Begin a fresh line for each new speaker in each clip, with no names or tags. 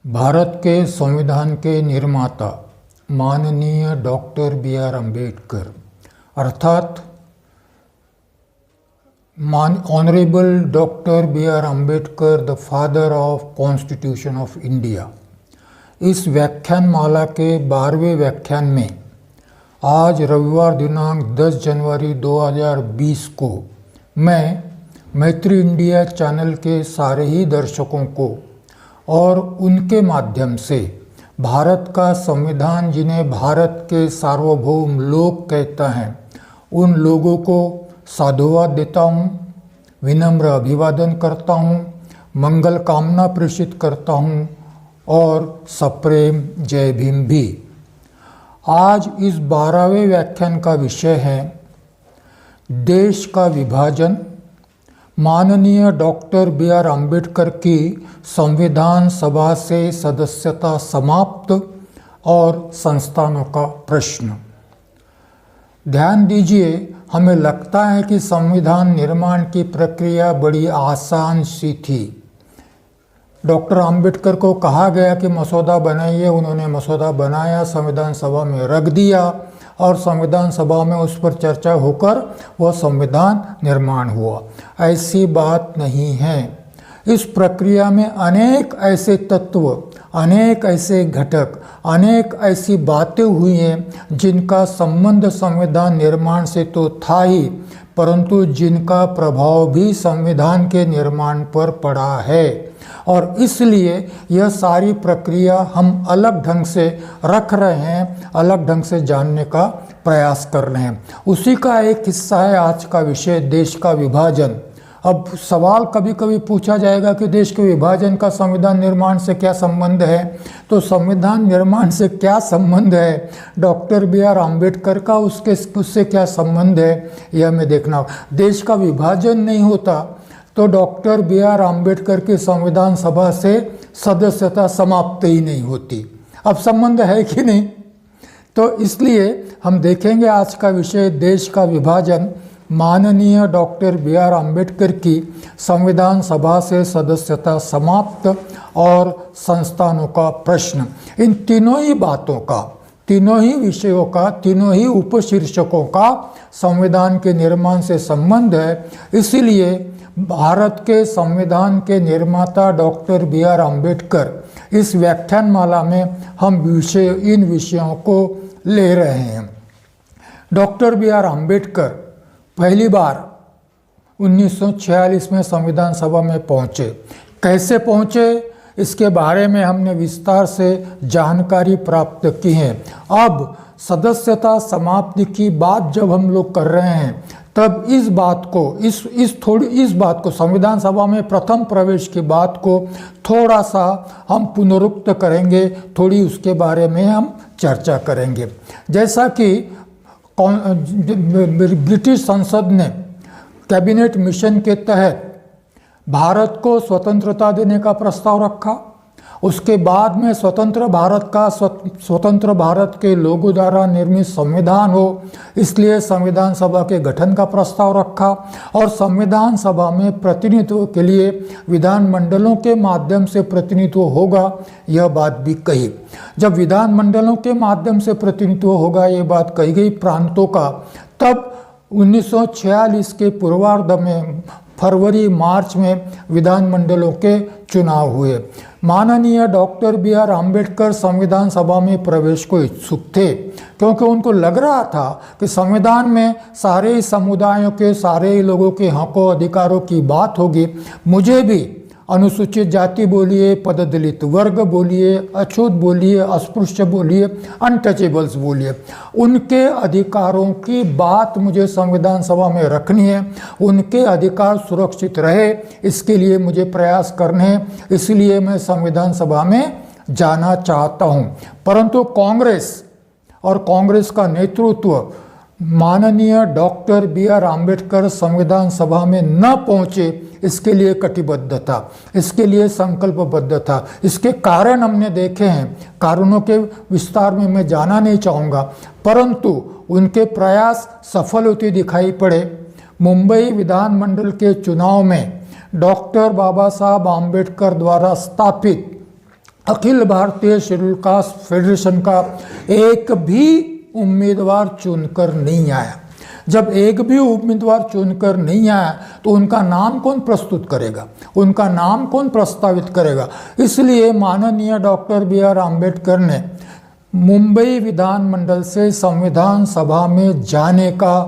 भारत के संविधान के निर्माता माननीय डॉक्टर बी.आर. अम्बेडकर अर्थात honourable doctor B R. Ambedkar the father of constitution of India, इस व्याख्यान माला के 12वें व्याख्यान में आज रविवार दिनांक 10 जनवरी 2020 को मैं मैत्री इंडिया चैनल के सारे ही दर्शकों को और उनके माध्यम से भारत का संविधान, जिन्हें भारत के सार्वभौम लोग कहता हैं, उन लोगों को साधुवाद देता हूँ, विनम्र अभिवादन करता हूँ, मंगल कामना प्रेषित करता हूँ और सप्रेम जय भीम भी। आज इस 12वें व्याख्यान का विषय है देश का विभाजन, माननीय डॉक्टर बी.आर. अम्बेडकर की संविधान सभा से सदस्यता समाप्त और संस्थानों का प्रश्न। ध्यान दीजिए, हमें लगता है कि संविधान निर्माण की प्रक्रिया बड़ी आसान सी थी। डॉक्टर अम्बेडकर को कहा गया कि मसौदा बनाइए, उन्होंने मसौदा बनाया, संविधान सभा में रख दिया और संविधान सभा में उस पर चर्चा होकर वह संविधान निर्माण हुआ। ऐसी बात नहीं है। इस प्रक्रिया में अनेक ऐसे तत्व, अनेक ऐसे घटक, अनेक ऐसी बातें हुई हैं जिनका संबंध संविधान निर्माण से तो था ही, परंतु जिनका प्रभाव भी संविधान के निर्माण पर पड़ा है। और इसलिए यह सारी प्रक्रिया हम अलग ढंग से रख रहे हैं, अलग ढंग से जानने का प्रयास कर रहे हैं। उसी का एक हिस्सा है आज का विषय, देश का विभाजन। अब सवाल कभी कभी पूछा जाएगा कि देश के विभाजन का संविधान निर्माण से क्या संबंध है। तो संविधान निर्माण से क्या संबंध है, डॉक्टर बी.आर. अम्बेडकर का उससे क्या संबंध है, यह हमें देखना होगा। देश का विभाजन नहीं होता तो डॉक्टर बी.आर. अम्बेडकर की संविधान सभा से सदस्यता समाप्त ही नहीं होती। अब संबंध है कि नहीं, तो इसलिए हम देखेंगे आज का विषय देश का विभाजन, माननीय डॉक्टर बी.आर. अम्बेडकर की संविधान सभा से सदस्यता समाप्त और संस्थानों का प्रश्न। इन तीनों ही बातों का, तीनों ही विषयों का, तीनों ही उपशीर्षकों का संविधान के निर्माण से संबंध है। इसीलिए भारत के संविधान के निर्माता डॉक्टर बी.आर. अम्बेडकर, इस व्याख्यान माला में हम इन विषयों को ले रहे हैं। Doctor B R. अम्बेडकर पहली बार 1946 में संविधान सभा में पहुँचे। कैसे पहुँचे, इसके बारे में हमने विस्तार से जानकारी प्राप्त की है। अब सदस्यता समाप्ति की बात जब हम लोग कर रहे हैं, तब इस बात को, इस बात को, संविधान सभा में प्रथम प्रवेश की बात को थोड़ा सा हम पुनरुक्त करेंगे, थोड़ी उसके बारे में हम चर्चा करेंगे। जैसा कि ब्रिटिश संसद ने कैबिनेट मिशन के तहत भारत को स्वतंत्रता देने का प्रस्ताव रखा। उसके बाद में स्वतंत्र भारत के लोगों द्वारा निर्मित संविधान हो, इसलिए संविधान सभा के गठन का प्रस्ताव रखा और संविधान सभा में प्रतिनिधित्व के लिए विधानमंडलों के माध्यम से प्रतिनिधित्व होगा, यह बात भी कही। जब विधानमंडलों के माध्यम से प्रतिनिधित्व होगा, ये बात कही गई प्रांतों का, तब 1946 के पूर्वार्ध में फरवरी मार्च में विधानमंडलों के चुनाव हुए। माननीय डॉक्टर बी.आर. अम्बेडकर संविधान सभा में प्रवेश को इच्छुक थे, क्योंकि उनको लग रहा था कि संविधान में सारे ही समुदायों के, सारे ही लोगों के हकों अधिकारों की बात होगी। मुझे भी अनुसूचित जाति बोलिए, पददलित वर्ग बोलिए, अछूत बोलिए, अस्पृश्य बोलिए, अनटचेबल्स बोलिए, उनके अधिकारों की बात मुझे संविधान सभा में रखनी है। उनके अधिकार सुरक्षित रहे, इसके लिए मुझे प्रयास करने हैं। इसलिए मैं संविधान सभा में जाना चाहता हूँ। परंतु कांग्रेस और कांग्रेस का नेतृत्व माननीय डॉक्टर बी.आर. अम्बेडकर संविधान सभा में न पहुँचे, इसके लिए कटिबद्ध था, इसके लिए संकल्पबद्ध था। इसके कारण हमने देखे हैं, कारणों के विस्तार में मैं जाना नहीं चाहूँगा, परंतु उनके प्रयास सफल होते दिखाई पड़े। मुंबई विधानमंडल के चुनाव में डॉक्टर बाबा साहब आम्बेडकर द्वारा स्थापित Akhil Bharatiya schedule caste federation का एक भी उम्मीदवार चुनकर नहीं आया। जब एक भी उम्मीदवार चुनकर नहीं आया तो उनका नाम कौन प्रस्तुत करेगा, उनका नाम कौन प्रस्तावित करेगा। इसलिए माननीय डॉक्टर बी.आर. आम्बेडकर ने मुंबई विधानमंडल से संविधान सभा में जाने का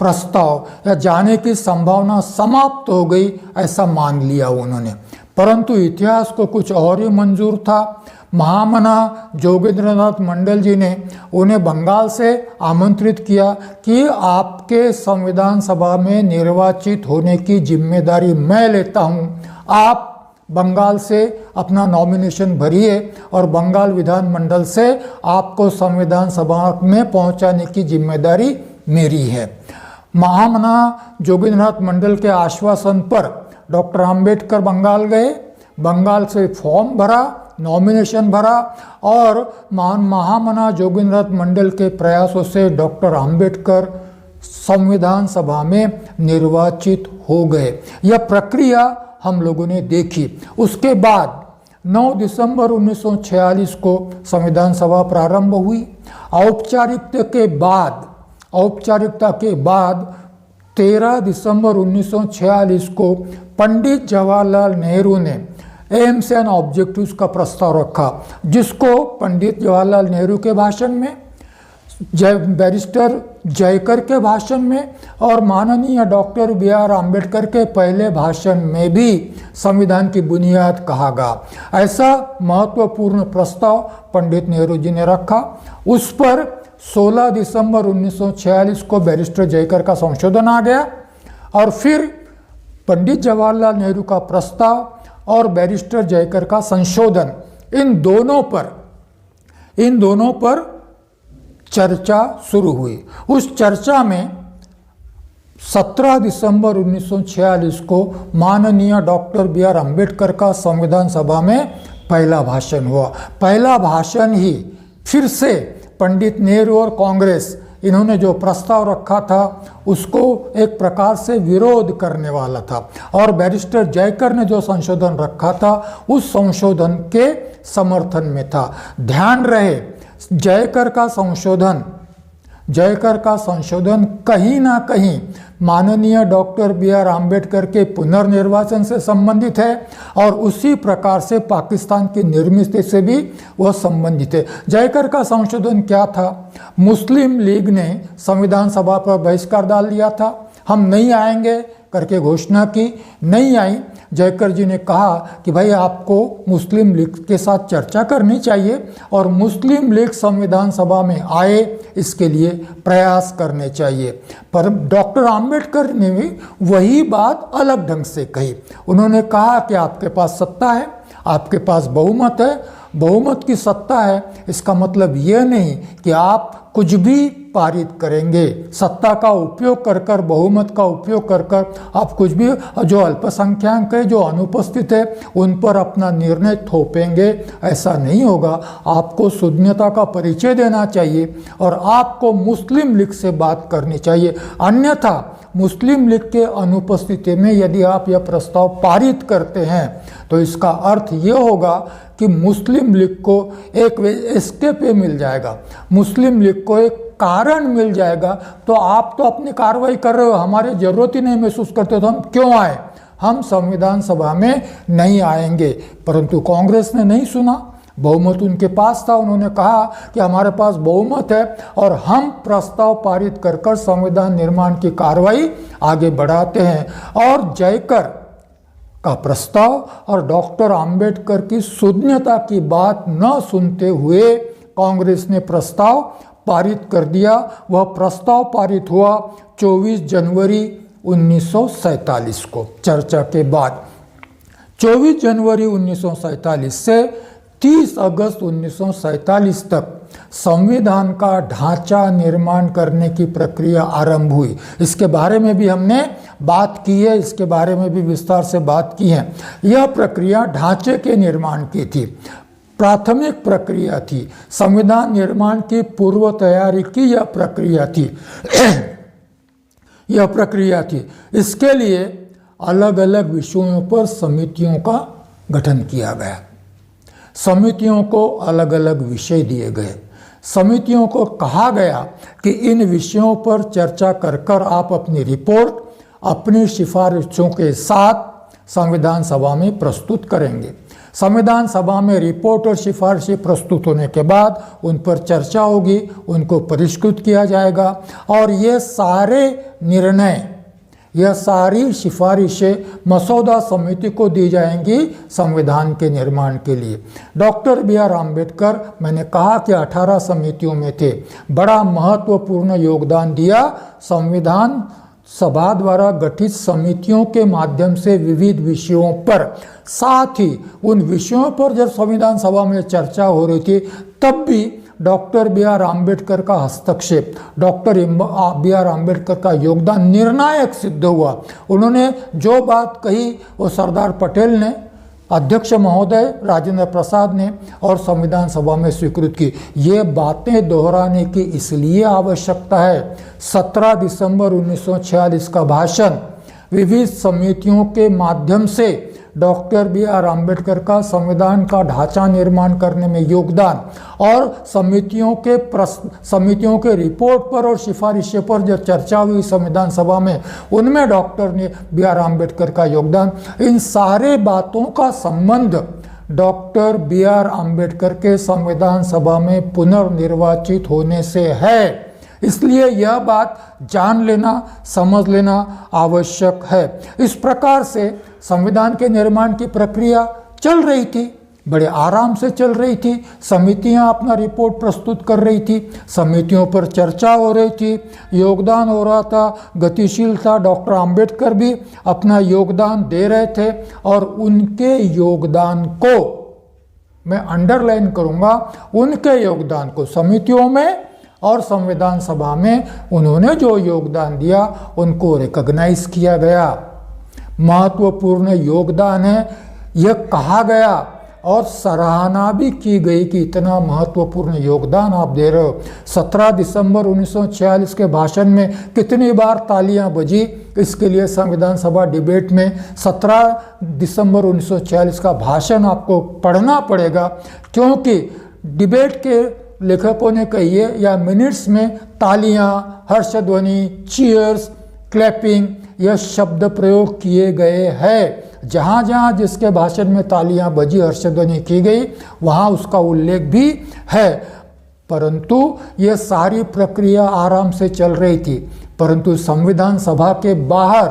प्रस्ताव या जाने की संभावना समाप्त हो गई, ऐसा मान लिया उन्होंने। परंतु इतिहास को कुछ और ही मंजूर था। महामना जोगेंद्रनाथ मंडल जी ने उन्हें बंगाल से आमंत्रित किया कि आपके संविधान सभा में निर्वाचित होने की जिम्मेदारी मैं लेता हूं, आप बंगाल से अपना नॉमिनेशन भरिए और बंगाल विधानमंडल से आपको संविधान सभा में पहुंचाने की जिम्मेदारी मेरी है। महामना जोगेंद्रनाथ मंडल के आश्वासन पर डॉक्टर आम्बेडकर बंगाल गए, बंगाल से फॉर्म भरा, नॉमिनेशन भरा और महामना जोगेंद्रनाथ मंडल के प्रयासों से डॉक्टर आम्बेडकर संविधान सभा में निर्वाचित हो गए। यह प्रक्रिया हम लोगों ने देखी। उसके बाद 9 दिसंबर 1946 को संविधान सभा प्रारंभ हुई। औपचारिकता के बाद 13 दिसंबर 1946 को पंडित जवाहरलाल नेहरू ने एम्स एंड ऑब्जेक्टिव्स का प्रस्ताव रखा, जिसको पंडित जवाहरलाल नेहरू के भाषण में, बैरिस्टर जयकर के भाषण में और माननीय डॉक्टर बी.आर. आम्बेडकर के पहले भाषण में भी संविधान की बुनियाद कहा गया। ऐसा महत्वपूर्ण प्रस्ताव पंडित नेहरू जी ने रखा। उस पर 16 दिसंबर 1946 को बैरिस्टर जयकर का संशोधन आ गया और फिर पंडित जवाहरलाल नेहरू का प्रस्ताव और बैरिस्टर जयकर का संशोधन, इन दोनों पर चर्चा शुरू हुई। उस चर्चा में 17 दिसंबर 1946 को माननीय डॉक्टर बी.आर. आम्बेडकर का संविधान सभा में पहला भाषण हुआ। पहला भाषण ही फिर से पंडित नेहरू और कांग्रेस, इन्होंने जो प्रस्ताव रखा था उसको एक प्रकार से विरोध करने वाला था और बैरिस्टर जयकर ने जो संशोधन रखा था उस संशोधन के समर्थन में था। ध्यान रहे, जयकर का संशोधन कहीं ना कहीं माननीय डॉक्टर बी.आर. आम्बेडकर के पुनर्निर्वाचन से संबंधित है और उसी प्रकार से पाकिस्तान की निर्मित से भी वह संबंधित है। जयकर का संशोधन क्या था? मुस्लिम लीग ने संविधान सभा पर बहिष्कार डाल दिया था, हम नहीं आएंगे करके घोषणा की, नहीं आई। जयकर जी ने कहा कि भाई आपको मुस्लिम लीग के साथ चर्चा करनी चाहिए और मुस्लिम लीग संविधान सभा में आए, इसके लिए प्रयास करने चाहिए। पर डॉक्टर आम्बेडकर ने भी वही बात अलग ढंग से कही। उन्होंने कहा कि आपके पास सत्ता है, आपके पास बहुमत है, बहुमत की सत्ता है, इसका मतलब यह नहीं कि आप कुछ भी पारित करेंगे। सत्ता का उपयोग कर बहुमत का उपयोग कर आप कुछ भी, जो अल्पसंख्यक है, जो अनुपस्थित है, उन पर अपना निर्णय थोपेंगे, ऐसा नहीं होगा। आपको शून्यता का परिचय देना चाहिए और आपको मुस्लिम लीग से बात करनी चाहिए। अन्यथा मुस्लिम लीग के अनुपस्थिति में यदि आप यह प्रस्ताव पारित करते हैं तो इसका अर्थ ये होगा कि मुस्लिम लीग को एक एस्केप मिल जाएगा, मुस्लिम लीग को एक कारण मिल जाएगा। तो आप तो अपनी कार्रवाई कर रहे हो, हमारी जरूरत ही नहीं महसूस करते, तो हम क्यों आए? हम संविधान सभा में नहीं आएंगे। परंतु कांग्रेस ने नहीं सुना, बहुमत उनके पास था। उन्होंने कहा कि हमारे पास बहुमत है और हम प्रस्ताव पारित कर संविधान निर्माण की कार्रवाई आगे बढ़ाते हैं। और जयकर का प्रस्ताव और डॉक्टर आम्बेडकर की शून्यता की बात न सुनते हुए कांग्रेस ने प्रस्ताव पारित कर दिया। वह प्रस्ताव पारित हुआ 24 जनवरी 1947 को। चर्चा के बाद 24 जनवरी 1947 से 30 अगस्त 1947 तक संविधान का ढांचा निर्माण करने की प्रक्रिया आरंभ हुई। इसके बारे में भी हमने बात की है, इसके बारे में भी विस्तार से बात की है। यह प्रक्रिया ढांचे के निर्माण की थी, प्राथमिक प्रक्रिया थी, संविधान निर्माण की पूर्व तैयारी की यह प्रक्रिया थी। यह प्रक्रिया थी। इसके लिए अलग अलग विषयों पर समितियों का गठन किया गया। समितियों को अलग अलग विषय दिए गए। समितियों को कहा गया कि इन विषयों पर चर्चा कर आप अपनी रिपोर्ट अपनी सिफारिशों के साथ संविधान सभा में प्रस्तुत करेंगे। संविधान सभा में रिपोर्ट और सिफारिशें प्रस्तुत होने के बाद उन पर चर्चा होगी, उनको परिष्कृत किया जाएगा और ये सारे निर्णय, यह सारी सिफारिशें मसौदा समिति को दी जाएंगी संविधान के निर्माण के लिए। Doctor B.R. आम्बेडकर, मैंने कहा कि 18 समितियों में थे, बड़ा महत्वपूर्ण योगदान दिया। संविधान सभा द्वारा गठित समितियों के माध्यम से विविध विषयों पर, साथ ही उन विषयों पर जब संविधान सभा में चर्चा हो रही थी तब भी डॉक्टर B.R. आम्बेडकर का हस्तक्षेप, डॉक्टर B.R. आम्बेडकर का योगदान निर्णायक सिद्ध हुआ। उन्होंने जो बात कही वो सरदार पटेल ने, अध्यक्ष महोदय राजेंद्र प्रसाद ने और संविधान सभा में स्वीकृत की। ये बातें दोहराने की इसलिए आवश्यकता है। 17 दिसंबर 1946 का भाषण, विविध समितियों के माध्यम से डॉक्टर B.R. आम्बेडकर का संविधान का ढांचा निर्माण करने में योगदान और समितियों के रिपोर्ट पर और सिफारिशों पर जो चर्चा हुई संविधान सभा में, उनमें डॉक्टर B.R. आम्बेडकर का योगदान, इन सारे बातों का संबंध डॉक्टर B.R. आम्बेडकर के संविधान सभा में पुनर्निर्वाचित होने से है। इसलिए यह बात जान लेना, समझ लेना आवश्यक है। इस प्रकार से संविधान के निर्माण की प्रक्रिया चल रही थी, बड़े आराम से चल रही थी। समितियां अपना रिपोर्ट प्रस्तुत कर रही थी, समितियों पर चर्चा हो रही थी, योगदान हो रहा था, गतिशील था। डॉक्टर आम्बेडकर भी अपना योगदान दे रहे थे और उनके योगदान को मैं अंडरलाइन करूंगा, उनके योगदान को समितियों में और संविधान सभा में उन्होंने जो योगदान दिया उनको रिकॉग्नाइज किया गया। महत्वपूर्ण योगदान है, यह कहा गया और सराहना भी की गई कि इतना महत्वपूर्ण योगदान आप दे रहे हो। 17 दिसंबर 1946 के भाषण में कितनी बार तालियां बजी, इसके लिए संविधान सभा डिबेट में 17 दिसंबर 1946 का भाषण आपको पढ़ना पड़ेगा, क्योंकि डिबेट के लेखकों ने कहिए या मिनट्स में तालियां, हर्षध्वनि, चीयर्स, क्लैपिंग, यह शब्द प्रयोग किए गए हैं। जहाँ जहाँ जिसके भाषण में तालियां बजी, हर्षध्वनि की गई, वहाँ उसका उल्लेख भी है। परंतु यह सारी प्रक्रिया आराम से चल रही थी, परंतु संविधान सभा के बाहर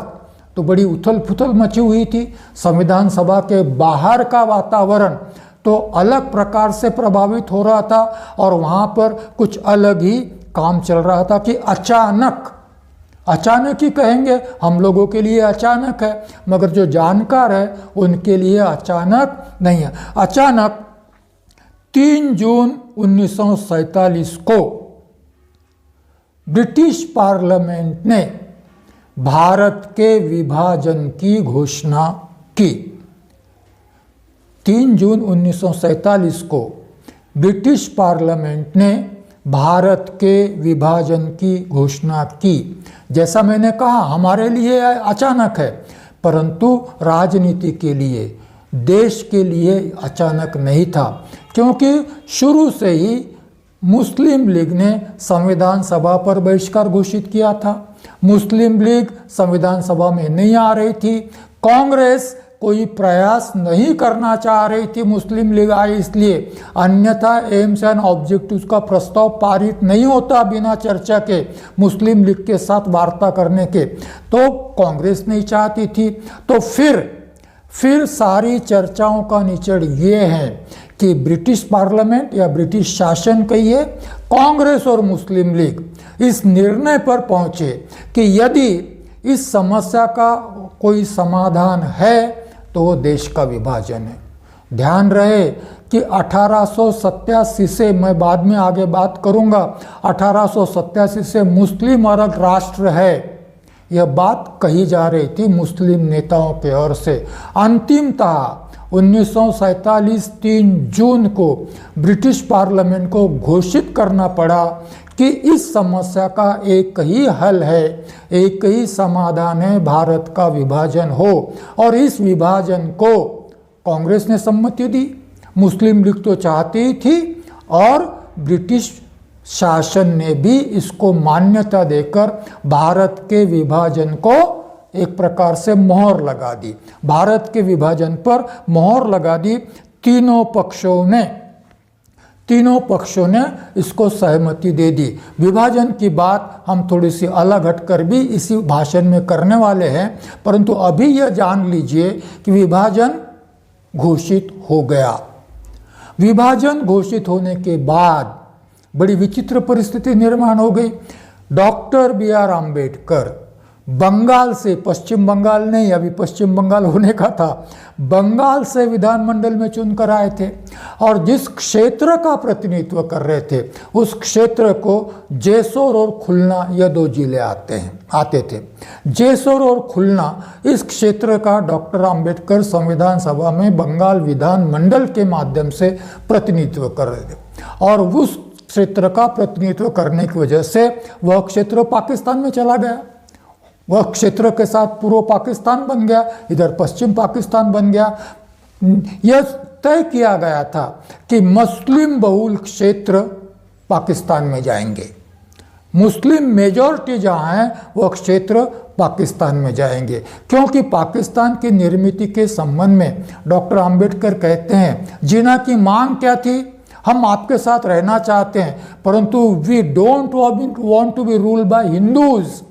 तो बड़ी उथल पुथल मची हुई थी। संविधान सभा के बाहर का वातावरण तो अलग प्रकार से प्रभावित हो रहा था और वहाँ पर कुछ अलग ही काम चल रहा था कि अचानक ही कहेंगे, हम लोगों के लिए अचानक है, मगर जो जानकार है उनके लिए अचानक नहीं है। अचानक 3 जून 1947 को ब्रिटिश पार्लियामेंट ने भारत के विभाजन की घोषणा की। 3 जून 1947 को ब्रिटिश पार्लियामेंट ने भारत के विभाजन की घोषणा की। जैसा मैंने कहा, हमारे लिए अचानक है, परंतु राजनीति के लिए, देश के लिए अचानक नहीं था, क्योंकि शुरू से ही मुस्लिम लीग ने संविधान सभा पर बहिष्कार घोषित किया था। मुस्लिम लीग संविधान सभा में नहीं आ रही थी। कांग्रेस कोई प्रयास नहीं करना चाह रही थी मुस्लिम लीग आए इसलिए, अन्यथा एम्स एंड ऑब्जेक्टिव्स का प्रस्ताव पारित नहीं होता बिना चर्चा के, मुस्लिम लीग के साथ वार्ता करने के, तो कांग्रेस नहीं चाहती थी। तो फिर सारी चर्चाओं का निचोड़ ये है कि ब्रिटिश पार्लियामेंट या ब्रिटिश शासन कहिए, कांग्रेस और मुस्लिम लीग इस निर्णय पर पहुंचे कि यदि इस समस्या का कोई समाधान है तो वो देश का विभाजन है। ध्यान रहे कि 1887 से, मैं बाद में आगे बात करूंगा, 1887 से मुस्लिम अलग राष्ट्र है, यह बात कही जा रही थी मुस्लिम नेताओं के ओर से। अंतिमतः 1947 3 जून को ब्रिटिश पार्लियामेंट को घोषित करना पड़ा कि इस समस्या का एक ही हल है, एक ही समाधान है, भारत का विभाजन हो। और इस विभाजन को कांग्रेस ने सम्मति दी, मुस्लिम लीग तो चाहती ही थी और ब्रिटिश शासन ने भी इसको मान्यता देकर भारत के विभाजन को एक प्रकार से मोहर लगा दी। भारत के विभाजन पर मोहर लगा दी। तीनों पक्षों ने इसको सहमति दे दी। विभाजन की बात हम थोड़ी सी अलग हटकर भी इसी भाषण में करने वाले हैं, परंतु अभी यह जान लीजिए कि विभाजन घोषित हो गया। विभाजन घोषित होने के बाद बड़ी विचित्र परिस्थिति निर्माण हो गई। Doctor B R. अम्बेडकर बंगाल से, पश्चिम बंगाल नहीं, अभी पश्चिम बंगाल होने का था, बंगाल से विधानमंडल में चुनकर आए थे और जिस क्षेत्र का प्रतिनिधित्व कर रहे थे उस क्षेत्र को जेसोर और खुलना, यह दो जिले आते थे। जेसोर और खुलना, इस क्षेत्र का डॉक्टर अम्बेडकर संविधान सभा में बंगाल विधानमंडल के माध्यम से प्रतिनिधित्व कर रहे थे और उस क्षेत्र का प्रतिनिधित्व करने की वजह से वह क्षेत्र पाकिस्तान में चला गया। वह क्षेत्र के साथ पूर्व पाकिस्तान बन गया, इधर पश्चिम पाकिस्तान बन गया। यह तय किया गया था कि मुस्लिम बहुल क्षेत्र पाकिस्तान में जाएंगे, मुस्लिम मेजॉरिटी जहाँ है वह क्षेत्र पाकिस्तान में जाएंगे, क्योंकि पाकिस्तान की निर्मित के संबंध में डॉक्टर अम्बेडकर कहते हैं जिन्ना की मांग क्या थी, हम आपके साथ रहना चाहते हैं परंतु we don't want to be ruled by Hindus,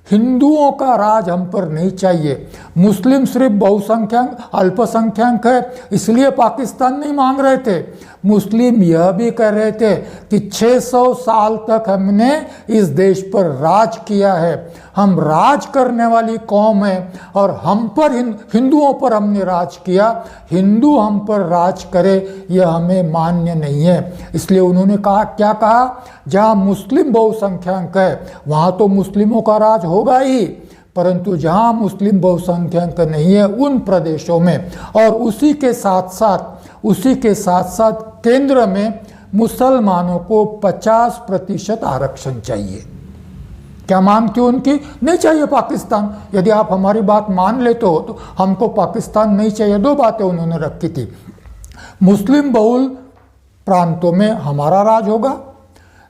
हिंदुओं का राज हम पर नहीं चाहिए। मुस्लिम सिर्फ बहुसंख्यक अल्पसंख्यक है इसलिए पाकिस्तान नहीं मांग रहे थे। मुस्लिम यह भी कह रहे थे कि 600 साल तक हमने इस देश पर राज किया है, हम राज करने वाली कौम है और हम पर हिंदुओं पर हमने राज किया, हिंदू हम पर राज करे यह हमें मान्य नहीं है। इसलिए उन्होंने कहा, क्या कहा, जहाँ मुस्लिम बहुसंख्यक है वहाँ तो मुस्लिमों का राज होगा ही, परंतु जहाँ मुस्लिम बहुसंख्यक नहीं है उन प्रदेशों में और उसी के साथ साथ केंद्र में मुसलमानों को 50% आरक्षण चाहिए। क्या मांग थी उनकी? नहीं चाहिए पाकिस्तान, यदि आप हमारी बात मान लेते हो तो हमको पाकिस्तान नहीं चाहिए। दो बातें उन्होंने रखी थी, मुस्लिम बहुल प्रांतों में हमारा राज होगा,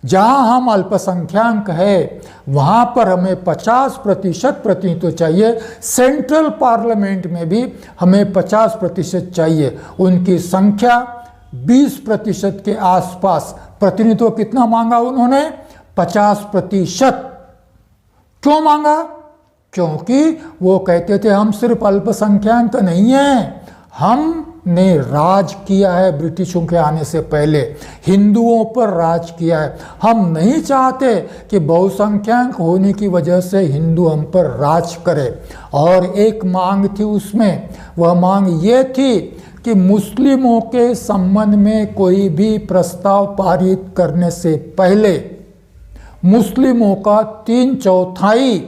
जहां हम अल्पसंख्यक है वहां पर हमें 50% प्रतिनिधित्व चाहिए, सेंट्रल पार्लियामेंट में भी हमें 50% चाहिए। उनकी संख्या 20% के आसपास, प्रतिनिधित्व कितना मांगा उन्होंने? 50%। क्यों मांगा? क्योंकि वो कहते थे हम सिर्फ अल्पसंख्यक नहीं हैं, हमने राज किया है ब्रिटिशों के आने से पहले, हिंदुओं पर राज किया है, हम नहीं चाहते कि बहुसंख्यक होने की वजह से हिंदू हम पर राज करे। और एक मांग थी उसमें, वह मांग ये थी कि मुस्लिमों के संबंध में कोई भी प्रस्ताव पारित करने से पहले मुस्लिमों का 3/4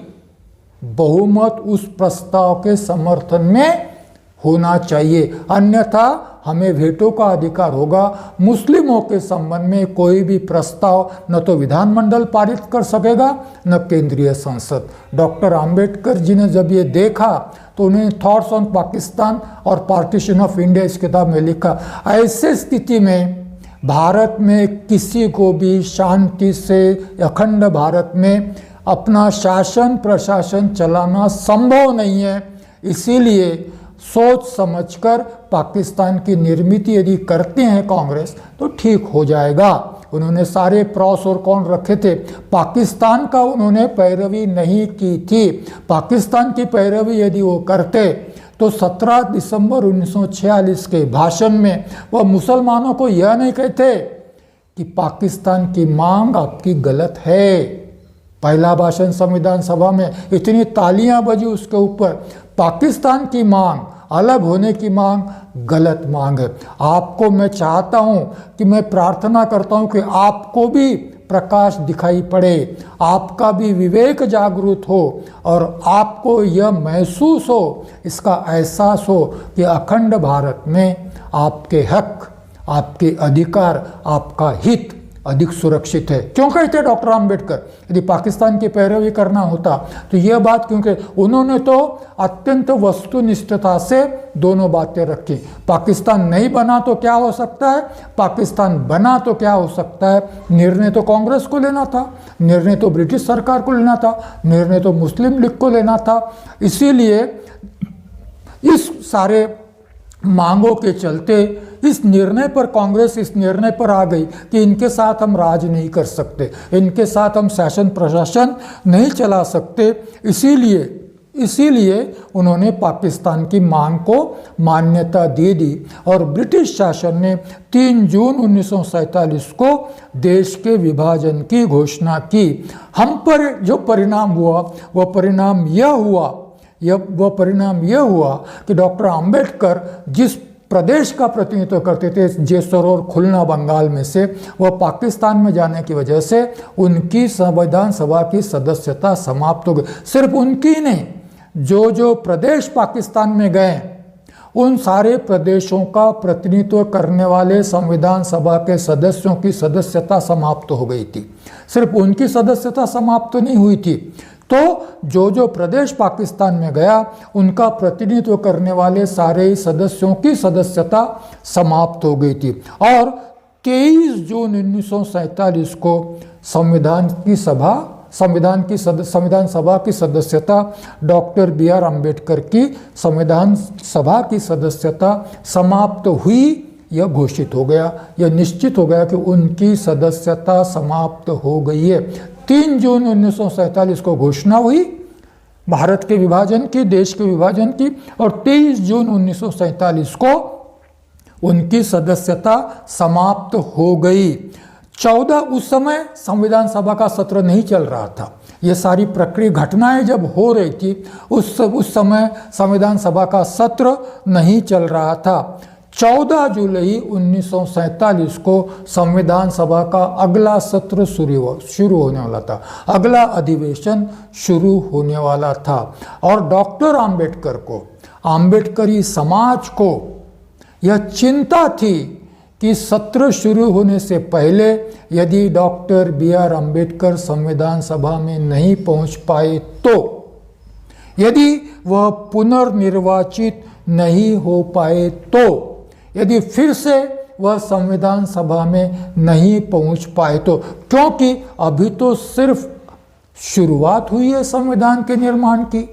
बहुमत उस प्रस्ताव के समर्थन में होना चाहिए, अन्यथा हमें वेटो का अधिकार होगा। मुस्लिमों के संबंध में कोई भी प्रस्ताव न तो विधानमंडल पारित कर सकेगा न केंद्रीय संसद। डॉक्टर अंबेडकर जी ने जब ये देखा तो उन्होंने थॉट्स ऑन पाकिस्तान और पार्टीशन ऑफ इंडिया इस किताब में लिखा, ऐसे स्थिति में भारत में किसी को भी शांति से अखंड भारत में अपना शासन प्रशासन चलाना संभव नहीं है, इसीलिए सोच समझकर पाकिस्तान की निर्मित यदि करते हैं कांग्रेस तो ठीक हो जाएगा। उन्होंने सारे प्रॉस और कौन रखे थे, पाकिस्तान का उन्होंने पैरवी नहीं की थी। पाकिस्तान की पैरवी यदि वो करते तो 17 दिसंबर 1946 के भाषण में वह मुसलमानों को यह नहीं कहते कि पाकिस्तान की मांग आपकी गलत है। पहला भाषण संविधान सभा में इतनी तालियां बजी उसके ऊपर, पाकिस्तान की मांग, अलग होने की मांग गलत मांग है। आपको मैं चाहता हूं कि मैं प्रार्थना करता हूं कि आपको भी प्रकाश दिखाई पड़े, आपका भी विवेक जागृत हो और आपको यह महसूस हो, इसका एहसास हो कि अखंड भारत में आपके हक, आपके अधिकार, आपका हित अधिक सुरक्षित है। क्यों कहते डॉक्टर आम्बेडकर? यदि पाकिस्तान की पैरवी करना होता तो यह बात, क्योंकि उन्होंने तो अत्यंत वस्तुनिष्ठता से दोनों बातें रखी। पाकिस्तान नहीं बना तो क्या हो सकता है, पाकिस्तान बना तो क्या हो सकता है। निर्णय तो कांग्रेस को लेना था, निर्णय तो ब्रिटिश सरकार को लेना था, निर्णय तो मुस्लिम लीग को लेना था। इसीलिए इस सारे मांगों के चलते इस निर्णय पर कांग्रेस इस निर्णय पर आ गई कि इनके साथ हम राज नहीं कर सकते, इनके साथ हम शासन प्रशासन नहीं चला सकते। इसीलिए उन्होंने पाकिस्तान की मांग को मान्यता दे दी और ब्रिटिश शासन ने 3 जून 1947 को देश के विभाजन की घोषणा की। हम पर जो परिणाम हुआ वह परिणाम यह हुआ कि डॉक्टर आम्बेडकर जिस प्रदेश का प्रतिनिधित्व करते थे, जेसर और खुलना बंगाल में से, वह पाकिस्तान में जाने की वजह से उनकी संविधान सभा की सदस्यता समाप्त हो गई। सिर्फ उनकी नहीं, जो प्रदेश पाकिस्तान में गए उन सारे प्रदेशों का प्रतिनिधित्व करने वाले संविधान सभा के सदस्यों की सदस्यता समाप्त हो गई थी। सिर्फ उनकी सदस्यता समाप्त नहीं हुई थी, तो जो प्रदेश पाकिस्तान में गया उनका प्रतिनिधित्व करने वाले सारे सदस्यों की सदस्यता समाप्त हो गई थी। और 23 जून 1947 को संविधान सभा की सदस्यता डॉक्टर बी.आर. अम्बेडकर की संविधान सभा की सदस्यता समाप्त हुई। यह घोषित हो गया, यह निश्चित हो गया कि उनकी सदस्यता समाप्त हो गई है। 3 जून 1947 को घोषणा हुई भारत के विभाजन की, देश के विभाजन की, और 23 जून 1947 को उनकी सदस्यता समाप्त हो गई। 14 उस समय संविधान सभा का सत्र नहीं चल रहा था। ये सारी प्रक्रिया घटनाएं जब हो रही थी उस समय संविधान सभा का सत्र नहीं चल रहा था। 14 जुलाई 1947 को संविधान सभा का अगला सत्र शुरू होने वाला था, अगला अधिवेशन शुरू होने वाला था। और डॉक्टर आम्बेडकर को, आम्बेडकरी समाज को यह चिंता थी कि सत्र शुरू होने से पहले यदि डॉक्टर बी.आर. अम्बेडकर संविधान सभा में नहीं पहुंच पाए तो, यदि वह पुनर्निर्वाचित नहीं हो पाए तो, यदि फिर से वह संविधान सभा में नहीं पहुंच पाए तो, क्योंकि अभी तो सिर्फ शुरुआत हुई है संविधान के निर्माण की,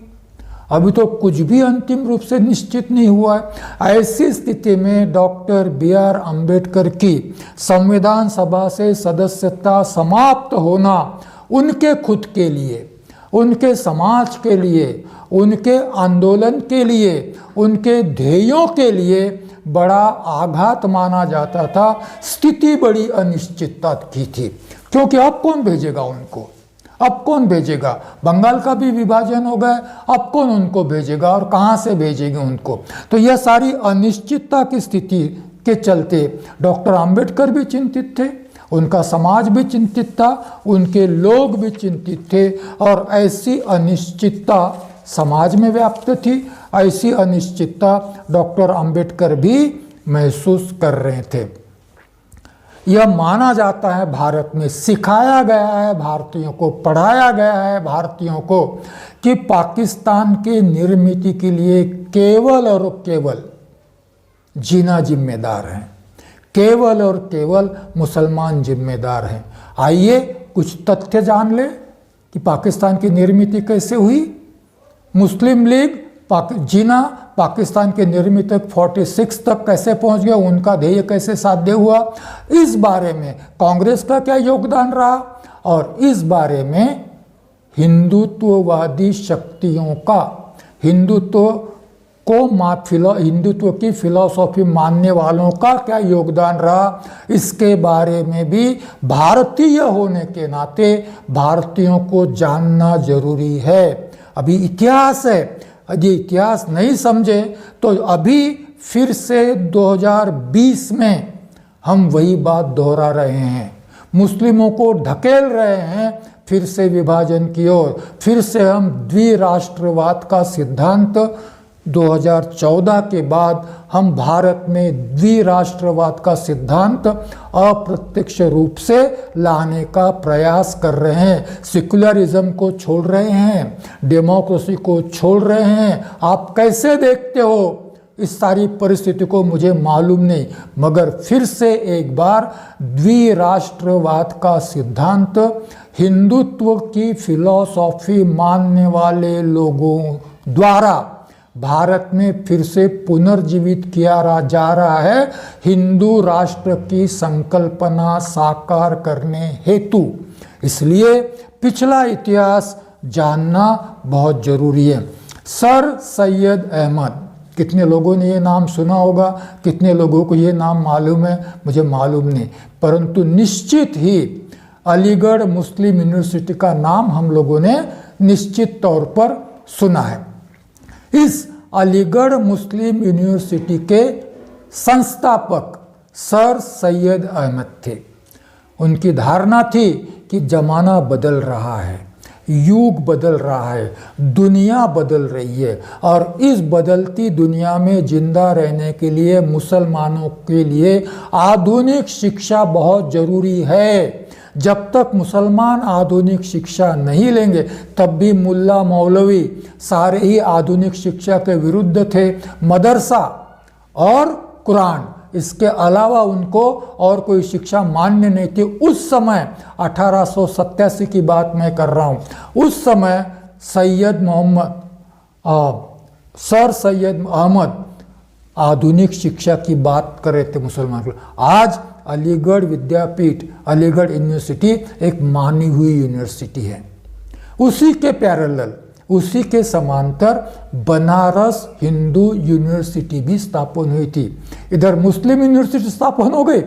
अभी तो कुछ भी अंतिम रूप से निश्चित नहीं हुआ है। ऐसी स्थिति में डॉक्टर बी.आर. अम्बेडकर की संविधान सभा से सदस्यता समाप्त होना उनके खुद के लिए, उनके समाज के लिए, उनके आंदोलन के लिए, उनके ध्येयों के लिए बड़ा आघात माना जाता था। स्थिति बड़ी अनिश्चितता की थी, क्योंकि अब कौन भेजेगा उनको, अब कौन भेजेगा? बंगाल का भी विभाजन हो गया, अब कौन उनको भेजेगा और कहाँ से भेजेंगे उनको? तो यह सारी अनिश्चितता की स्थिति के चलते डॉक्टर आम्बेडकर भी चिंतित थे, उनका समाज भी चिंतित था, उनके लोग भी चिंतित थे, और ऐसी अनिश्चितता समाज में व्याप्त थी, ऐसी अनिश्चितता डॉक्टर आम्बेडकर भी महसूस कर रहे थे। यह माना जाता है, भारत में सिखाया गया है भारतीयों को, पढ़ाया गया है भारतीयों को कि पाकिस्तान के निर्मित के लिए केवल और केवल जिन्ना जिम्मेदार हैं, केवल और केवल मुसलमान जिम्मेदार हैं। आइए कुछ तथ्य जान ले कि पाकिस्तान की निर्मित कैसे हुई। मुस्लिम लीग जिन्ना पाकिस्तान के निर्मित तक 46 तक कैसे पहुंच गया, उनका ध्येय कैसे साध्य हुआ, इस बारे में कांग्रेस का क्या योगदान रहा, और इस बारे में हिंदुत्ववादी शक्तियों का, हिंदुत्व की फिलॉसफी मानने वालों का क्या योगदान रहा, इसके बारे में भी भारतीय होने के नाते भारतीयों को जानना जरूरी है। अभी इतिहास है, यदि इतिहास नहीं समझे तो अभी फिर से 2020 में हम वही बात दोहरा रहे हैं, मुस्लिमों को ढकेल रहे हैं फिर से विभाजन की ओर, फिर से हम द्विराष्ट्रवाद का सिद्धांत 2014 के बाद हम भारत में द्विराष्ट्रवाद का सिद्धांत अप्रत्यक्ष रूप से लाने का प्रयास कर रहे हैं। सेक्युलरिज्म को छोड़ रहे हैं, डेमोक्रेसी को छोड़ रहे हैं। आप कैसे देखते हो इस सारी परिस्थिति को मुझे मालूम नहीं, मगर फिर से एक बार द्विराष्ट्रवाद का सिद्धांत हिंदुत्व की फिलॉसफी मानने वाले लोगों द्वारा भारत में फिर से पुनर्जीवित किया जा रहा है, हिंदू राष्ट्र की संकल्पना साकार करने हेतु। इसलिए पिछला इतिहास जानना बहुत जरूरी है। सर सैयद अहमद, कितने लोगों ने ये नाम सुना होगा, कितने लोगों को ये नाम मालूम है, मुझे मालूम नहीं, परंतु निश्चित ही अलीगढ़ मुस्लिम यूनिवर्सिटी का नाम हम लोगों ने निश्चित तौर पर सुना है। इस अलीगढ़ मुस्लिम यूनिवर्सिटी के संस्थापक सर सैयद अहमद थे। उनकी धारणा थी कि जमाना बदल रहा है, युग बदल रहा है, दुनिया बदल रही है, और इस बदलती दुनिया में जिंदा रहने के लिए मुसलमानों के लिए आधुनिक शिक्षा बहुत जरूरी है। जब तक मुसलमान आधुनिक शिक्षा नहीं लेंगे, तब भी मुल्ला मौलवी सारे ही आधुनिक शिक्षा के विरुद्ध थे। मदरसा और कुरान, इसके अलावा उनको और कोई शिक्षा मान्य नहीं थी। उस समय 1887 की बात मैं कर रहा हूँ। उस समय सर सैयद अहमद आधुनिक शिक्षा की बात कर रहे थे मुसलमान को। आज अलीगढ़ विद्यापीठ, अलीगढ़ यूनिवर्सिटी एक मानी हुई यूनिवर्सिटी है। उसी के पैरेलल, उसी के समांतर बनारस हिंदू यूनिवर्सिटी भी स्थापन हुई थी। इधर मुस्लिम यूनिवर्सिटी स्थापन हो गई,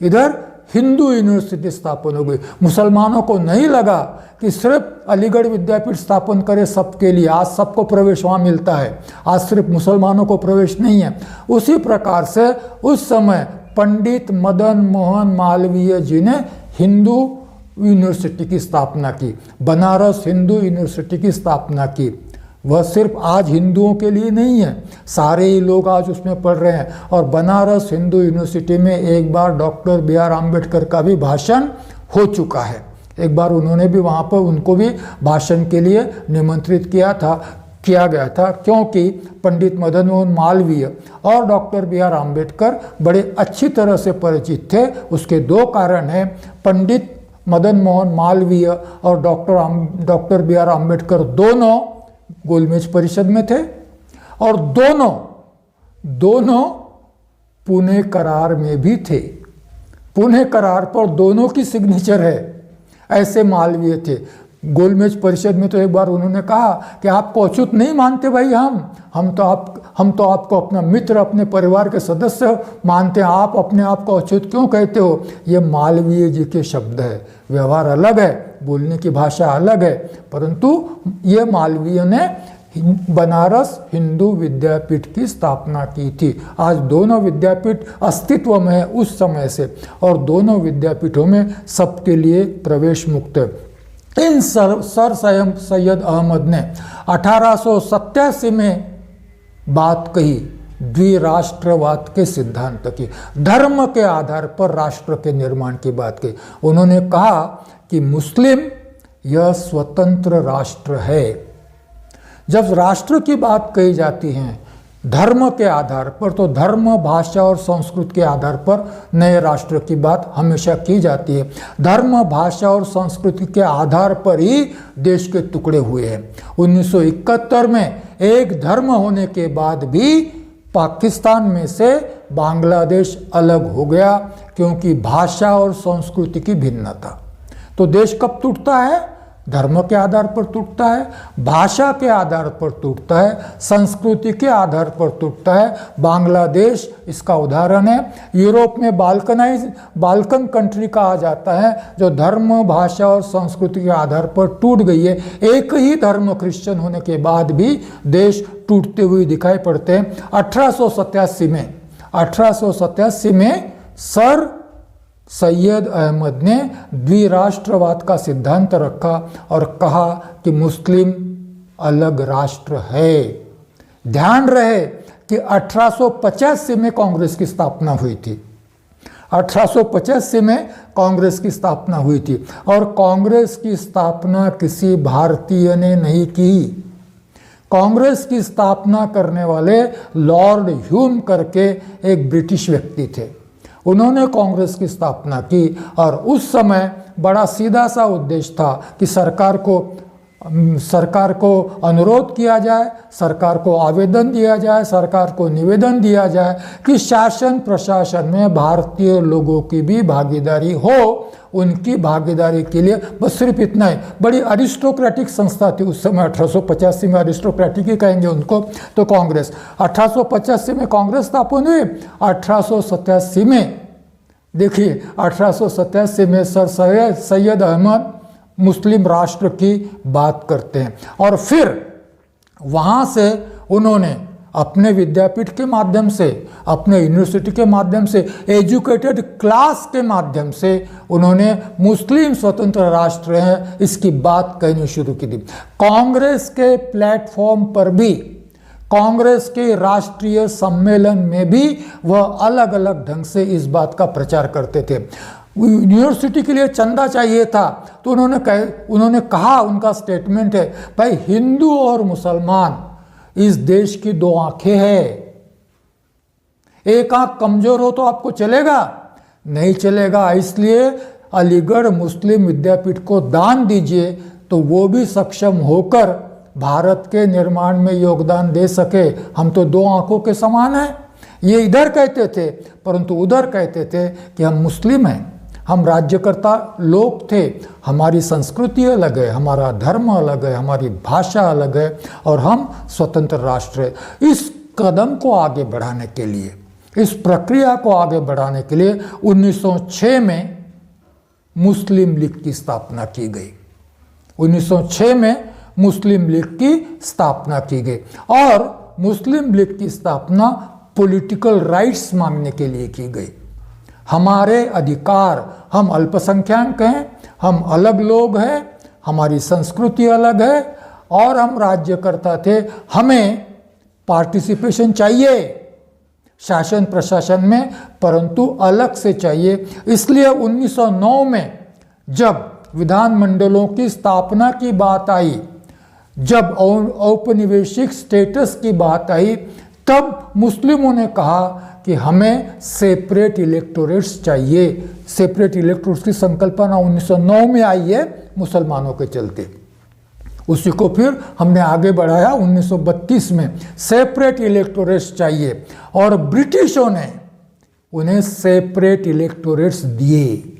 इधर हिंदू यूनिवर्सिटी स्थापन हो गई। मुसलमानों को नहीं लगा कि सिर्फ अलीगढ़ विद्यापीठ स्थापन करे सबके लिए, आज सबको प्रवेश वहाँ मिलता है, आज सिर्फ मुसलमानों को प्रवेश नहीं है। उसी प्रकार से उस समय पंडित मदन मोहन मालवीय जी ने हिंदू यूनिवर्सिटी की स्थापना की, बनारस हिंदू यूनिवर्सिटी की स्थापना की। वह सिर्फ आज हिंदुओं के लिए नहीं है, सारे ही लोग आज उसमें पढ़ रहे हैं। और बनारस हिंदू यूनिवर्सिटी में एक बार डॉक्टर B.R. अम्बेडकर का भी भाषण हो चुका है। एक बार उन्होंने भी वहाँ पर उनको भी भाषण के लिए निमंत्रित किया गया था, क्योंकि पंडित मदन मोहन मालवीय और डॉक्टर B.R. अम्बेडकर बड़े अच्छी तरह से परिचित थे। उसके दो कारण हैं। पंडित मदन मोहन मालवीय और डॉक्टर B.R. अम्बेडकर दोनों गोलमेज परिषद में थे, और दोनों पुणे करार में भी थे। पुणे करार पर दोनों की सिग्नेचर है। ऐसे मालवीय थे। गोलमेज परिषद में तो एक बार उन्होंने कहा कि आपको अछूत नहीं मानते भाई, हम तो आपको अपना मित्र, अपने परिवार के सदस्य मानते हैं, आप अपने आप को अछूत क्यों कहते हो? ये मालवीय जी के शब्द है। व्यवहार अलग है, बोलने की भाषा अलग है, परंतु ये मालवीय ने बनारस हिंदू विद्यापीठ की स्थापना की थी। आज दोनों विद्यापीठ अस्तित्व में है उस समय से, और दोनों विद्यापीठों में सबके लिए प्रवेश मुक्त है। इन सर सैयद अहमद ने 1887 में बात कही द्विराष्ट्रवाद के सिद्धांत की, धर्म के आधार पर राष्ट्र के निर्माण की बात की। उन्होंने कहा कि मुस्लिम यह स्वतंत्र राष्ट्र है। जब राष्ट्र की बात कही जाती है धर्म के आधार पर, तो धर्म, भाषा और संस्कृति के आधार पर नए राष्ट्र की बात हमेशा की जाती है। धर्म, भाषा और संस्कृति के आधार पर ही देश के टुकड़े हुए हैं। 1971 में एक धर्म होने के बाद भी पाकिस्तान में से बांग्लादेश अलग हो गया, क्योंकि भाषा और संस्कृति की भिन्नता। तो देश कब टूटता है? धर्म के आधार पर टूटता है, भाषा के आधार पर टूटता है, संस्कृति के आधार पर टूटता है। बांग्लादेश इसका उदाहरण है। यूरोप में बाल्कन कंट्री कहा जाता है, जो धर्म, भाषा और संस्कृति के आधार पर टूट गई है। एक ही धर्म क्रिश्चियन होने के बाद भी देश टूटते हुए दिखाई पड़ते हैं। 1887 में सर सैयद अहमद ने द्विराष्ट्रवाद का सिद्धांत रखा और कहा कि मुस्लिम अलग राष्ट्र है। ध्यान रहे कि 1885 में कांग्रेस की स्थापना हुई थी। 1885 में कांग्रेस की स्थापना हुई थी और कांग्रेस की स्थापना किसी भारतीय ने नहीं की। कांग्रेस की स्थापना करने वाले लॉर्ड ह्यूम करके एक ब्रिटिश व्यक्ति थे। उन्होंने कांग्रेस की स्थापना की और उस समय बड़ा सीधा सा उद्देश्य था कि सरकार को अनुरोध किया जाए, सरकार को आवेदन दिया जाए, सरकार को निवेदन दिया जाए कि शासन प्रशासन में भारतीय लोगों की भी भागीदारी हो। उनकी भागीदारी के लिए बस सिर्फ इतना ही। बड़ी अरिस्टोक्रेटिक संस्था थी उस समय, 1885 में, अरिस्टोक्रेटिक ही कहेंगे उनको, तो कांग्रेस। 1885 में कांग्रेस स्थापन हुई। 1887 में देखिए, 1887 में सर सैयद अहमद मुस्लिम राष्ट्र की बात करते हैं और फिर वहाँ से उन्होंने अपने विद्यापीठ के माध्यम से, अपने यूनिवर्सिटी के माध्यम से, एजुकेटेड क्लास के माध्यम से उन्होंने मुस्लिम स्वतंत्र राष्ट्र हैं इसकी बात कहनी शुरू की थी। कांग्रेस के प्लेटफॉर्म पर भी, कांग्रेस के राष्ट्रीय सम्मेलन में भी वह अलग अलग ढंग से इस बात का प्रचार करते थे। यूनिवर्सिटी के लिए चंदा चाहिए था तो उन्होंने कहा, उनका स्टेटमेंट है, भाई हिंदू और मुसलमान इस देश की दो आंखें हैं। एक आंख कमजोर हो तो आपको चलेगा? नहीं चलेगा। इसलिए अलीगढ़ मुस्लिम विद्यापीठ को दान दीजिए तो वो भी सक्षम होकर भारत के निर्माण में योगदान दे सके। हम तो दो आंखों के समान हैं, ये इधर कहते थे, परंतु उधर कहते थे कि हम मुस्लिम हैं, हम राज्यकर्ता लोग थे, हमारी संस्कृति अलग है, हमारा धर्म अलग है, हमारी भाषा अलग है और हम स्वतंत्र राष्ट्र है। इस कदम को आगे बढ़ाने के लिए, इस प्रक्रिया को आगे बढ़ाने के लिए 1906 में मुस्लिम लीग की स्थापना की गई। 1906 में मुस्लिम लीग की स्थापना की गई और मुस्लिम लीग की स्थापना पॉलिटिकल राइट्स मांगने के लिए की गई। हमारे अधिकार, हम अल्पसंख्यक हैं, हम अलग लोग हैं, हमारी संस्कृति अलग है और हम राज्यकर्ता थे, हमें पार्टिसिपेशन चाहिए शासन प्रशासन में, परंतु अलग से चाहिए। इसलिए 1909 में जब विधानमंडलों की स्थापना की बात आई, जब औपनिवेशिक स्टेटस की बात आई, तब मुस्लिमों ने कहा कि हमें सेपरेट इलेक्टोरेट्स चाहिए। सेपरेट इलेक्टोरेट्स की संकल्पना 1909 में आई है मुसलमानों के चलते। उसी को फिर हमने आगे बढ़ाया 1932 में, सेपरेट इलेक्टोरेट्स चाहिए और ब्रिटिशों ने उन्हें सेपरेट इलेक्टोरेट्स दिए।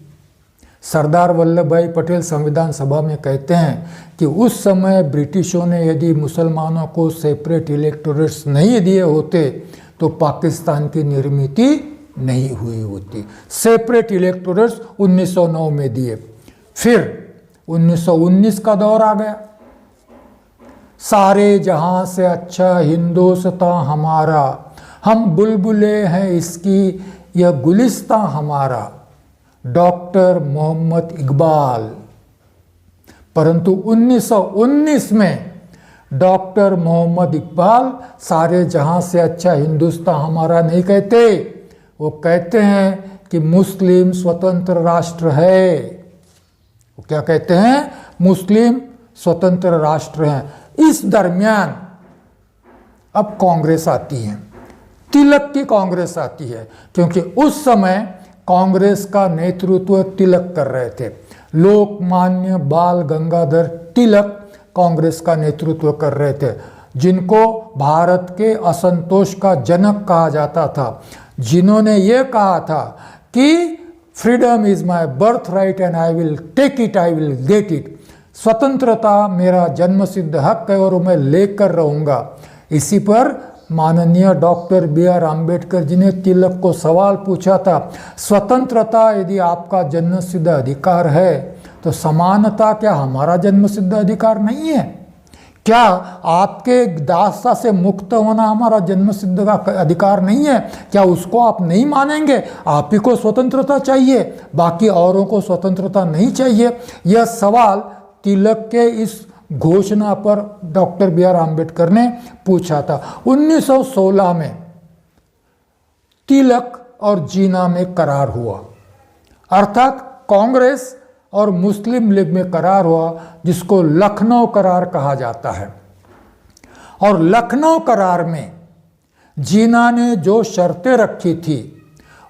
सरदार वल्लभ भाई पटेल संविधान सभा में कहते हैं कि उस समय ब्रिटिशों ने यदि मुसलमानों को सेपरेट इलेक्टोरेट्स नहीं दिए होते तो पाकिस्तान की निर्मित नहीं हुई होती। सेपरेट इलेक्टोरेट्स 1909 में दिए। फिर 1919 का दौर आ गया। सारे जहां से अच्छा हिंदुस्तान हमारा, हम बुलबुले हैं इसकी, यह गुलिस्तां हमारा, डॉक्टर मोहम्मद इकबाल। परंतु 1919 में डॉक्टर मोहम्मद इकबाल सारे जहां से अच्छा हिंदुस्तान हमारा नहीं कहते, वो कहते हैं कि मुस्लिम स्वतंत्र राष्ट्र है। वो क्या कहते हैं? मुस्लिम स्वतंत्र राष्ट्र हैं। इस दरमियान अब कांग्रेस आती है, तिलक की कांग्रेस आती है, क्योंकि उस समय कांग्रेस का नेतृत्व तिलक कर रहे थे। लोकमान्य बाल गंगाधर तिलक कांग्रेस का नेतृत्व कर रहे थे, जिनको भारत के असंतोष का जनक कहा जाता था, जिन्होंने ये कहा था कि freedom is my birthright and I will take it, I will get it. स्वतंत्रता मेरा जन्मसिद्ध हक है और मैं लेकर रहूँगा। इसी पर माननीय डॉक्टर B.R. अम्बेडकर जी ने तिलक को सवाल पूछा था, स्वतंत्रता यदि आपका जन्मसिद्ध अधिकार है तो समानता क्या हमारा जन्मसिद्ध अधिकार नहीं है? क्या आपके दासता से मुक्त होना हमारा जन्मसिद्ध अधिकार नहीं है? क्या उसको आप नहीं मानेंगे? आप ही को स्वतंत्रता चाहिए, बाकी औरों को स्वतंत्रता नहीं चाहिए। यह सवाल तिलक के इस घोषणा पर डॉक्टर बी आर आम्बेडकर ने पूछा था। 1916 में तिलक और जीना में करार हुआ, अर्थात कांग्रेस और मुस्लिम लीग में करार हुआ, जिसको लखनऊ करार कहा जाता है। और लखनऊ करार में जीना ने जो शर्तें रखी थी,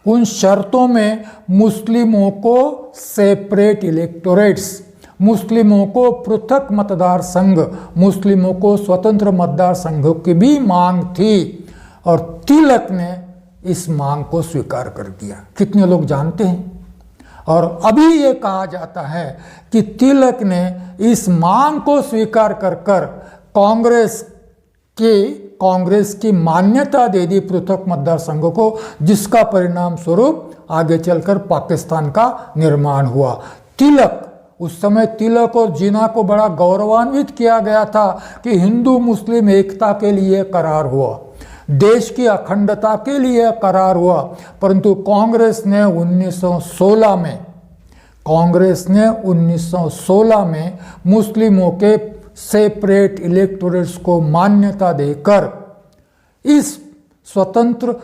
उन शर्तों में मुस्लिमों को सेपरेट इलेक्टोरेट्स, मुस्लिमों को पृथक मतदार संघ, मुस्लिमों को स्वतंत्र मतदार संघों की भी मांग थी, और तिलक ने इस मांग को स्वीकार कर दिया। कितने लोग जानते हैं? और अभी ये कहा जाता है कि तिलक ने इस मांग को स्वीकार कर कर कांग्रेस की मान्यता दे दी पृथक मतदार संघों को, जिसका परिणाम स्वरूप आगे चलकर पाकिस्तान का निर्माण हुआ। तिलक, उस समय तिलक और जिन्ना को बड़ा गौरवान्वित किया गया था कि हिंदू मुस्लिम एकता के लिए करार हुआ, देश की अखंडता के लिए करार हुआ। परंतु कांग्रेस ने 1916 में मुस्लिमों के सेपरेट इलेक्टोरेट्स को मान्यता देकर इस स्वतंत्र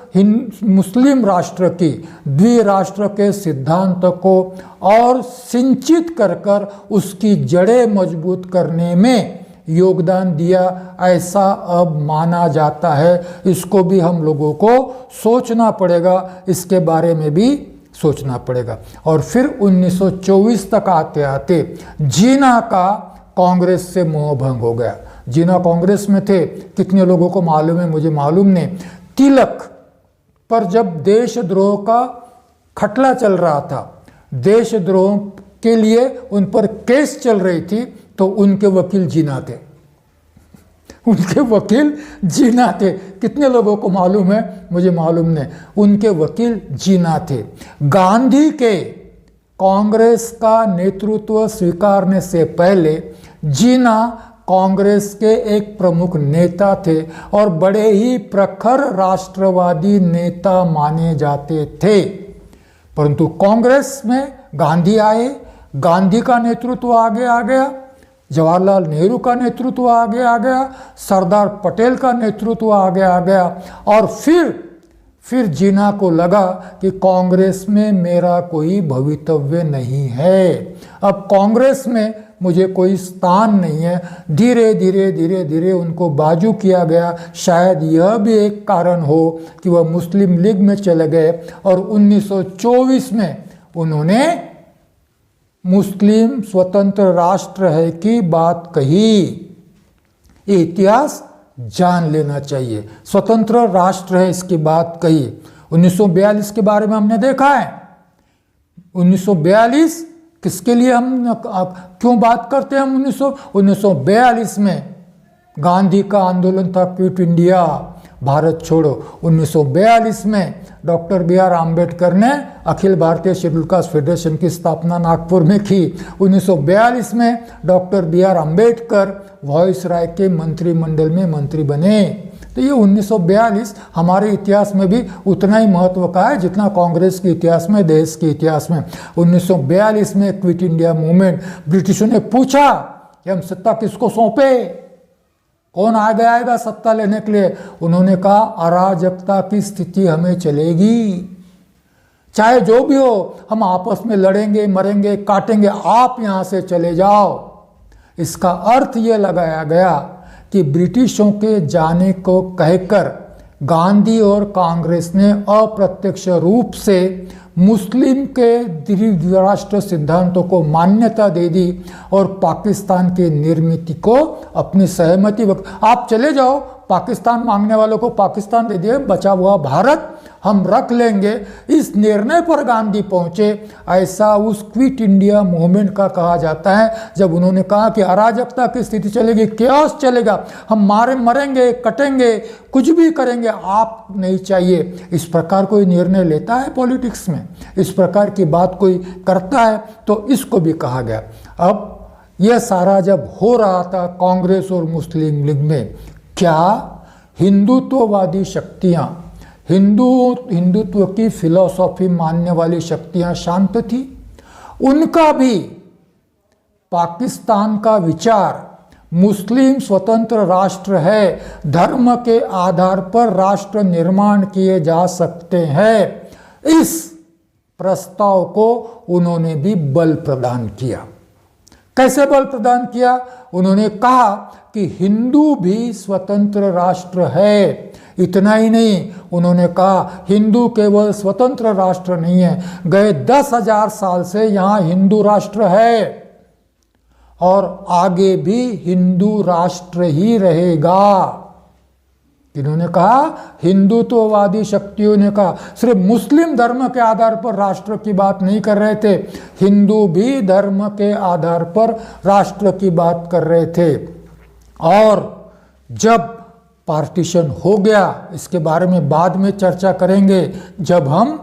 मुस्लिम राष्ट्र की द्विराष्ट्र के सिद्धांत को और सिंचित कर उसकी जड़ें मजबूत करने में योगदान दिया, ऐसा अब माना जाता है। इसको भी हम लोगों को सोचना पड़ेगा, इसके बारे में भी सोचना पड़ेगा। और फिर 1924 तक आते आते जीना का कांग्रेस से मोहभंग हो गया। जीना कांग्रेस में थे, कितने लोगों को मालूम है, मुझे मालूम नहीं। तिलक पर जब देशद्रोह का खटला चल रहा था, देशद्रोह के लिए उन पर केस चल रही थी, तो उनके वकील जीना थे। उनके वकील जीना थे। कितने लोगों को मालूम है, मुझे मालूम नहीं। उनके वकील जीना थे। गांधी के कांग्रेस का नेतृत्व स्वीकारने से पहले जीना कांग्रेस के एक प्रमुख नेता थे और बड़े ही प्रखर राष्ट्रवादी नेता माने जाते थे। परंतु कांग्रेस में गांधी आए, गांधी का नेतृत्व आगे आ गया, जवाहरलाल नेहरू का नेतृत्व आगे आ गया, सरदार पटेल का नेतृत्व आगे आ गया। और फिर जीना को लगा कि कांग्रेस में मेरा कोई भवितव्य नहीं है, अब कांग्रेस में मुझे कोई स्थान नहीं है। धीरे धीरे उनको बाजू किया गया। शायद यह भी एक कारण हो कि वह मुस्लिम लीग में चले गए और 1924 में उन्होंने मुस्लिम स्वतंत्र राष्ट्र है की बात कही। ये इतिहास जान लेना चाहिए। स्वतंत्र राष्ट्र है इसकी बात कही। 1942 के बारे में हमने देखा है। 1942 किसके लिए हम क्यों बात करते हैं? हम 1942 में गांधी का आंदोलन था क्विट इंडिया, भारत छोड़ो। 1942 में डॉक्टर बी आर आम्बेडकर ने Akhil Bharatiya schedule caste federation की स्थापना नागपुर में की। 1942 में doctor B R Ambedkar viceroy के मंत्रिमंडल में मंत्री बने। तो ये 1942 हमारे इतिहास में भी उतना ही महत्व का है जितना कांग्रेस के इतिहास में, देश के इतिहास में। 1942 में क्विट इंडिया मूवमेंट, ब्रिटिशों ने पूछा कि हम सत्ता किसको सौंपे, कौन आगे आएगा सत्ता लेने के लिए? उन्होंने कहा अराजकता की स्थिति हमें चलेगी, चाहे जो भी हो, हम आपस में लड़ेंगे, मरेंगे, काटेंगे, आप यहाँ से चले जाओ। इसका अर्थ ये लगाया गया कि ब्रिटिशों के जाने को कहकर गांधी और कांग्रेस ने अप्रत्यक्ष रूप से मुस्लिम के द्विराष्ट्र सिद्धांतों को मान्यता दे दी और पाकिस्तान के निर्मित को अपनी सहमति आप चले जाओ, पाकिस्तान मांगने वालों को पाकिस्तान दे दिए, बचा हुआ भारत हम रख लेंगे। इस निर्णय पर गांधी पहुंचे। ऐसा उस क्विट इंडिया मूवमेंट का कहा जाता है, जब उन्होंने कहा कि अराजकता की स्थिति चलेगी, केओस चलेगा, हम मरेंगे, कटेंगे, कुछ भी करेंगे, आप नहीं चाहिए। इस प्रकार कोई निर्णय लेता है पॉलिटिक्स में, इस प्रकार की बात कोई करता है, तो इसको भी कहा गया। अब यह सारा जब हो रहा था कांग्रेस और मुस्लिम लीग में, क्या हिंदुत्ववादी शक्तियां, हिंदुत्व की फिलॉसफी मानने वाली शक्तियां शांत थी? उनका भी पाकिस्तान का विचार मुस्लिम स्वतंत्र राष्ट्र है, धर्म के आधार पर राष्ट्र निर्माण किए जा सकते हैं, इस प्रस्ताव को उन्होंने भी बल प्रदान किया। कैसे बल प्रदान किया? उन्होंने कहा कि हिंदू भी स्वतंत्र राष्ट्र है। इतना ही नहीं, उन्होंने कहा हिंदू केवल स्वतंत्र राष्ट्र नहीं है, गए 10,000 साल से यहाँ हिंदू राष्ट्र है और आगे भी हिंदू राष्ट्र ही रहेगा। इन्होंने कहा, हिंदुत्ववादी शक्तियों ने कहा, सिर्फ मुस्लिम धर्म के आधार पर राष्ट्र की बात नहीं कर रहे थे, हिंदू भी धर्म के आधार पर राष्ट्र की बात कर रहे थे। और जब पार्टीशन हो गया, इसके बारे में बाद में चर्चा करेंगे जब हम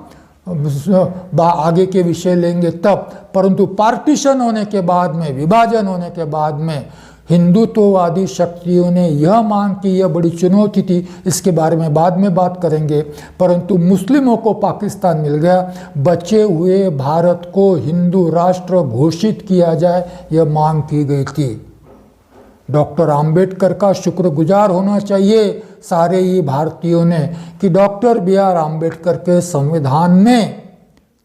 आगे के विषय लेंगे तब, परंतु पार्टीशन होने के बाद में, विभाजन होने के बाद में हिंदुत्ववादी शक्तियों ने यह मांग की, यह बड़ी चुनौती थी, इसके बारे में बाद में बात करेंगे, परंतु मुस्लिमों को पाकिस्तान मिल गया, बचे हुए भारत को हिंदू राष्ट्र घोषित किया जाए, यह मांग की गई थी। डॉक्टर आम्बेडकर का शुक्रगुजार होना चाहिए सारे ही भारतीयों ने कि डॉक्टर BR आम्बेडकर के संविधान में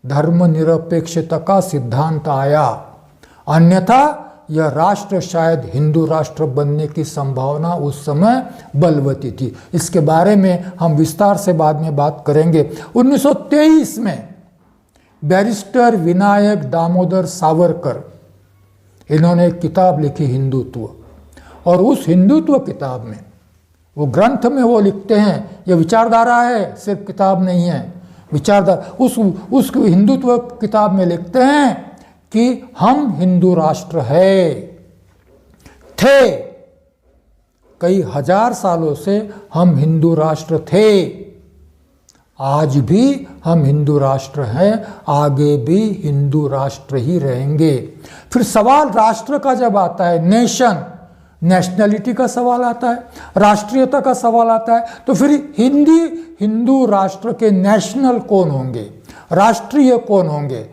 धर्मनिरपेक्षता का सिद्धांत आया, अन्यथा यह राष्ट्र शायद हिंदू राष्ट्र बनने की संभावना उस समय बलवती थी। इसके बारे में हम विस्तार से बाद में बात करेंगे। 1923 में बैरिस्टर विनायक दामोदर सावरकर, इन्होंने एक किताब लिखी हिंदुत्व, और उस हिंदुत्व किताब में, वो ग्रंथ में वो लिखते हैं, ये विचारधारा है, सिर्फ किताब नहीं है, विचारधारा। उस हिंदुत्व किताब में लिखते हैं कि हम हिंदू राष्ट्र है, थे, कई हजार सालों से हम हिंदू राष्ट्र थे, आज भी हम हिंदू राष्ट्र हैं, आगे भी हिंदू राष्ट्र ही रहेंगे। फिर सवाल राष्ट्र का जब आता है, नेशनलिटी का सवाल आता है, राष्ट्रीयता का सवाल आता है, तो फिर हिंदू राष्ट्र के नेशनल कौन होंगे, राष्ट्रीय कौन होंगे?